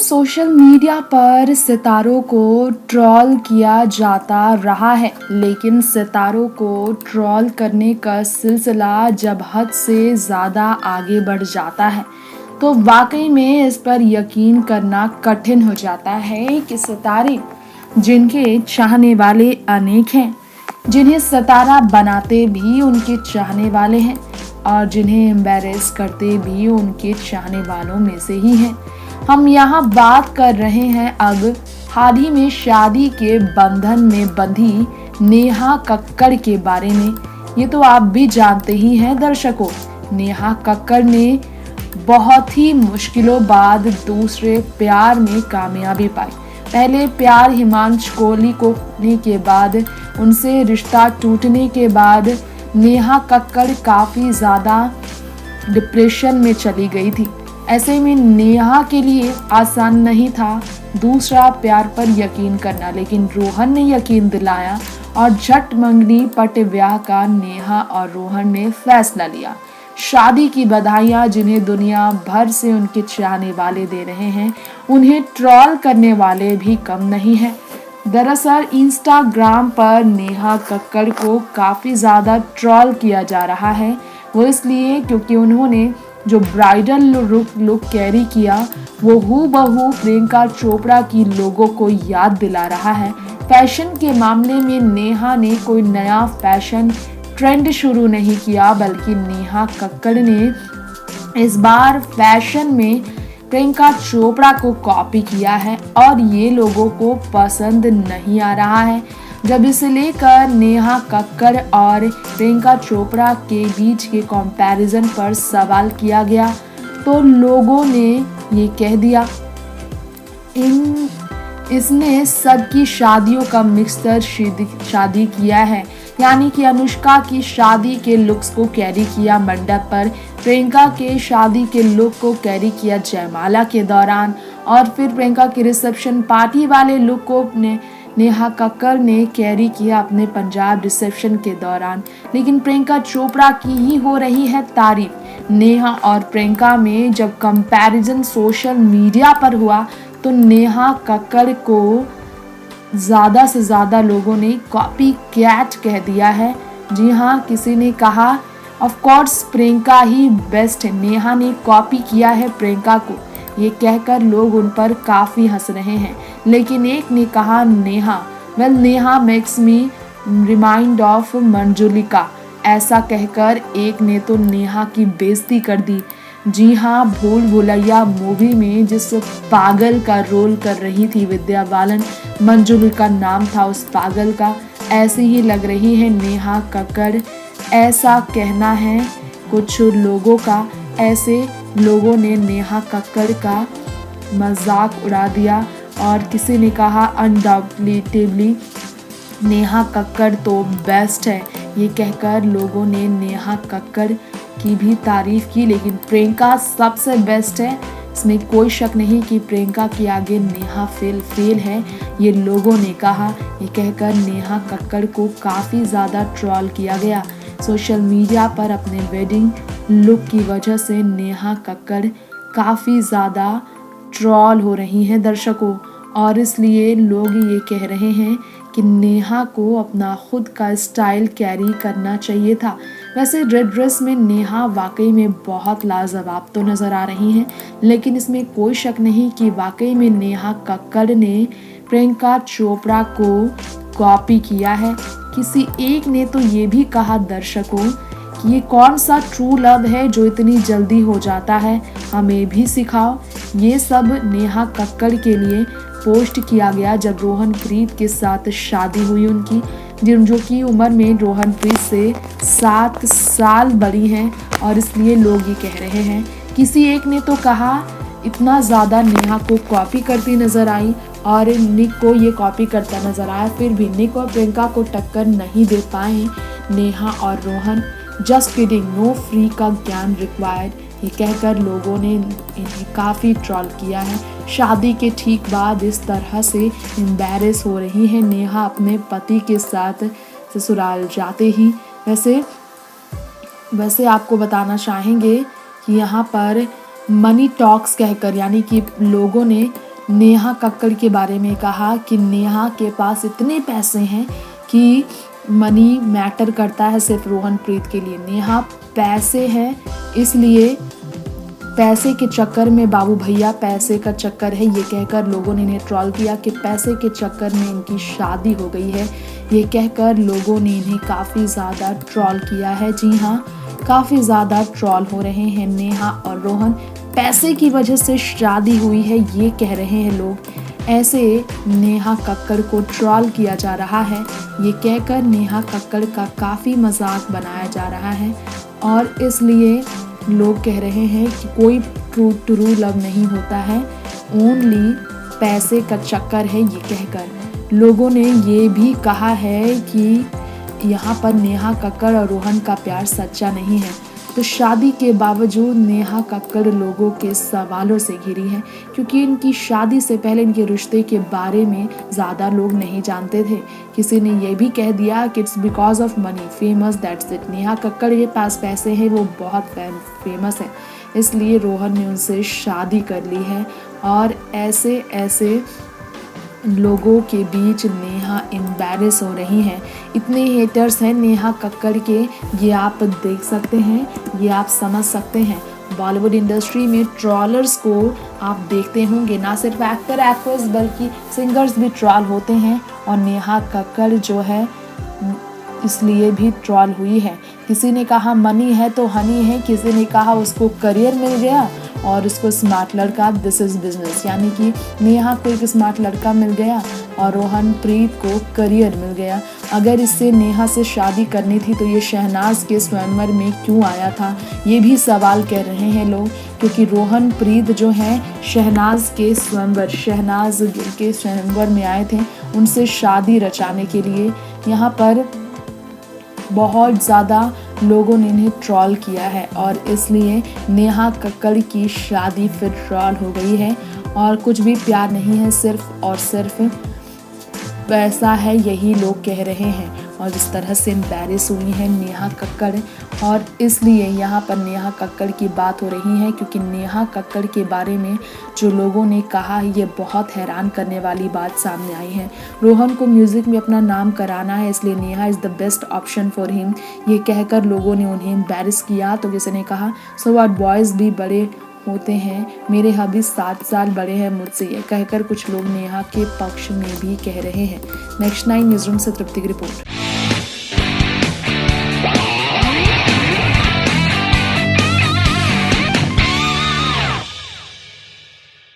Social media पर सितारों को ट्रोल किया जाता रहा है, लेकिन सितारों को ट्रोल करने का सिलसिला जब हद से ज़्यादा आगे बढ़ जाता है तो वाकई में इस पर यकीन करना कठिन हो जाता है कि सितारे जिनके चाहने वाले अनेक हैं, जिन्हें सितारा बनाते भी उनके चाहने वाले हैं और जिन्हें एम्बैरेस करते भी उनके चाहने वालों में से ही हैं। हम यहाँ बात कर रहे हैं अब हाल ही में शादी के बंधन में बंधी नेहा कक्कड़ के बारे में। ये तो आप भी जानते ही हैं दर्शकों, नेहा कक्कड़ ने बहुत ही मुश्किलों बाद दूसरे प्यार में कामयाबी पाई। पहले प्यार हिमांशु कोहली को होने के बाद, उनसे रिश्ता टूटने के बाद नेहा कक्कड़ काफ़ी ज़्यादा डिप्रेशन में चली गई थी। ऐसे में नेहा के लिए आसान नहीं था दूसरा प्यार पर यकीन करना, लेकिन रोहन ने यकीन दिलाया और झट मंगनी पट ब्याह का नेहा और रोहन ने फैसला लिया। शादी की बधाइयाँ जिन्हें दुनिया भर से उनके चाहने वाले दे रहे हैं, उन्हें ट्रोल करने वाले भी कम नहीं हैं। दरअसल इंस्टाग्राम पर नेहा कक्कड़ को काफ़ी ज़्यादा ट्रोल किया जा रहा है। वो इसलिए क्योंकि उन्होंने जो ब्राइडल लुक कैरी किया वो हूबहू प्रियंका चोपड़ा की लोगों को याद दिला रहा है। फैशन के मामले में नेहा ने कोई नया फैशन ट्रेंड शुरू नहीं किया, बल्कि नेहा कक्कड़ ने इस बार फैशन में प्रियंका चोपड़ा को कॉपी किया है और ये लोगों को पसंद नहीं आ रहा है। जब इसे लेकर नेहा कक्कड़ और प्रियंका चोपड़ा के बीच के कंपैरिजन पर सवाल किया गया तो लोगों ने ये कह दिया इसने सबकी शादियों का मिक्सर शादी किया है, यानी कि अनुष्का की शादी के लुक्स को कैरी किया मंडप पर, प्रियंका के शादी के लुक को कैरी किया जयमाला के दौरान और फिर प्रियंका के रिसेप्शन पार्टी वाले लुक को नेहा कक्कड़ ने कैरी किया अपने पंजाब रिसेप्शन के दौरान। लेकिन प्रियंका चोपड़ा की ही हो रही है तारीफ। नेहा और प्रियंका में जब कंपैरिजन सोशल मीडिया पर हुआ तो नेहा कक्कड़ को ज़्यादा से ज़्यादा लोगों ने कॉपी कैट कह दिया है। जी हाँ, किसी ने कहा of course Priyanka he best है, नेहा ने कॉपी किया है प्रियंका को। ये कहकर लोग उन पर काफ़ी हंस रहे हैं। लेकिन एक ने कहा Neha makes me remind of Manjulika. ऐसा कहकर एक ने तो नेहा की बेइज्जती कर दी। जी हाँ, भूल भुलैया मूवी में जिस पागल का रोल कर रही थी विद्या बालन, मंजुलिका नाम था उस पागल का, ऐसी ही लग रही है नेहा कक्कड़। ऐसा कहना है कुछ लोगों का। ऐसे लोगों ने नेहा कक्कड़ का मजाक उड़ा दिया और किसी ने कहा अनडाउटेबली नेहा कक्कड़ तो बेस्ट है। ये कहकर लोगों ने नेहा कक्कड़ की भी तारीफ की, लेकिन प्रियंका सबसे बेस्ट है, इसमें कोई शक नहीं कि प्रियंका के आगे नेहा फेल है, ये लोगों ने कहा। ये कहकर नेहा कक्कड़ को काफ़ी ज़्यादा ट्रोल किया गया। सोशल मीडिया पर अपने वेडिंग लुक की वजह से नेहा कक्कड़ काफ़ी ज़्यादा ट्रोल हो रही हैं दर्शकों, और इसलिए लोग ये कह रहे हैं कि नेहा को अपना खुद का स्टाइल कैरी करना चाहिए था। वैसे रेड ड्रेस में नेहा वाकई में बहुत लाजवाब तो नज़र आ रही हैं, लेकिन इसमें कोई शक नहीं कि वाकई में नेहा कक्कड़ ने प्रियंका चोपड़ा को कॉपी किया है। किसी एक ने तो ये भी कहा दर्शकों कि ये कौन सा ट्रू लव है जो इतनी जल्दी हो जाता है, हमें भी सिखाओ। ये सब नेहा कक्कड़ के लिए पोस्ट किया गया जब रोहनप्रीत के साथ शादी हुई उनकी, जो कि उम्र में रोहनप्रीत से 7 साल बड़ी हैं, और इसलिए लोग ये कह रहे हैं। किसी एक ने तो कहा इतना ज़्यादा नेहा को कॉपी करती नज़र आई और निक को ये कॉपी करता नज़र आया, फिर भी निक और प्रियंका को टक्कर नहीं दे पाए नेहा और Rohan. Just kidding, no free का ज्ञान रिक्वायर्ड, ये कहकर लोगों ने इन्हें काफ़ी ट्रोल किया है। शादी के ठीक बाद इस तरह से एम्बैरेस हो रही है नेहा अपने पति के साथ ससुराल जाते ही। वैसे आपको बताना चाहेंगे कि यहाँ पर मनी टॉक्स कहकर, यानी कि लोगों ने नेहा कक्कड़ के बारे में कहा कि नेहा के पास इतने पैसे हैं कि मनी मैटर करता है सिर्फ रोहनप्रीत के लिए। नेहा पैसे हैं इसलिए पैसे के चक्कर में बाबू भैया पैसे का चक्कर है, ये कहकर लोगों ने इन्हें ट्रोल किया कि पैसे के चक्कर में इनकी शादी हो गई है। ये कहकर लोगों ने इन्हें काफ़ी ज़्यादा ट्रोल किया है। जी हाँ, काफ़ी ज़्यादा ट्रोल हो रहे हैं। नेहा और रोहन पैसे की वजह से शादी हुई है, ये कह रहे हैं लोग। ऐसे नेहा कक्कड़ को ट्रोल किया जा रहा है, ये कहकर नेहा कक्कड़ का काफ़ी मजाक बनाया जा रहा है और इसलिए लोग कह रहे हैं कि कोई ट्रू लव नहीं होता है, ओनली पैसे का चक्कर है। ये कहकर लोगों ने ये भी कहा है कि यहाँ पर नेहा कक्कड़ और रोहन का प्यार सच्चा नहीं है। तो शादी के बावजूद नेहा कक्कड़ लोगों के सवालों से घिरी है, क्योंकि इनकी शादी से पहले इनके रिश्ते के बारे में ज़्यादा लोग नहीं जानते थे। किसी ने ये भी कह दिया कि it's because of money famous, that's it. Neha Kakkar के पास पैसे हैं, वो बहुत फेमस है, इसलिए रोहन ने उनसे शादी कर ली है। और ऐसे लोगों के बीच नेहा एम्बैरेस हो रही हैं। इतने हेटर्स हैं नेहा कक्कड़ के, ये आप देख सकते हैं, ये आप समझ सकते हैं। बॉलीवुड इंडस्ट्री में ट्रॉलर्स को आप देखते होंगे, ना सिर्फ एक्टर एक्ट्रेस बल्कि सिंगर्स भी ट्रॉल होते हैं और नेहा कक्कड़ जो है इसलिए भी ट्रॉल हुई है। किसी ने कहा मनी है तो हनी है, किसी ने कहा उसको करियर मिल गया और उसको स्मार्ट लड़का, दिस इज़ बिजनेस। यानी कि नेहा को एक स्मार्ट लड़का मिल गया और रोहनप्रीत को करियर मिल गया। अगर इससे नेहा से शादी करनी थी तो ये शहनाज के स्वयंवर में क्यों आया था, ये भी सवाल कर रहे हैं लोग। क्योंकि रोहनप्रीत जो है शहनाज के स्वयंवर में आए थे उनसे शादी रचाने के लिए। यहाँ पर बहुत ज़्यादा लोगों ने इन्हें ट्रोल किया है और इसलिए नेहा कक्कड़ की शादी फिर ट्रोल हो गई है। और कुछ भी प्यार नहीं है, सिर्फ और सिर्फ पैसा है, यही लोग कह रहे हैं। और जिस तरह से एम्बैरेस हुई है नेहा कक्कड़, और इसलिए यहाँ पर नेहा कक्कड़ की बात हो रही है, क्योंकि नेहा कक्कड़ के बारे में जो लोगों ने कहा है ये बहुत हैरान करने वाली बात सामने आई है। रोहन को म्यूज़िक में अपना नाम कराना है, इसलिए Neha is the best option for him, ये कहकर लोगों ने उन्हें एम्बैरेस किया। तो किसी ने कहा सो व्हाट, बॉयज़ भी बड़े होते हैं, मेरे हबी 7 साल बड़े हैं मुझसे, ये कहकर कुछ लोग नेहा के पक्ष में भी कह रहे हैं। नेक्स्ट 9 न्यूज़ रूम से तृप्ति की रिपोर्ट।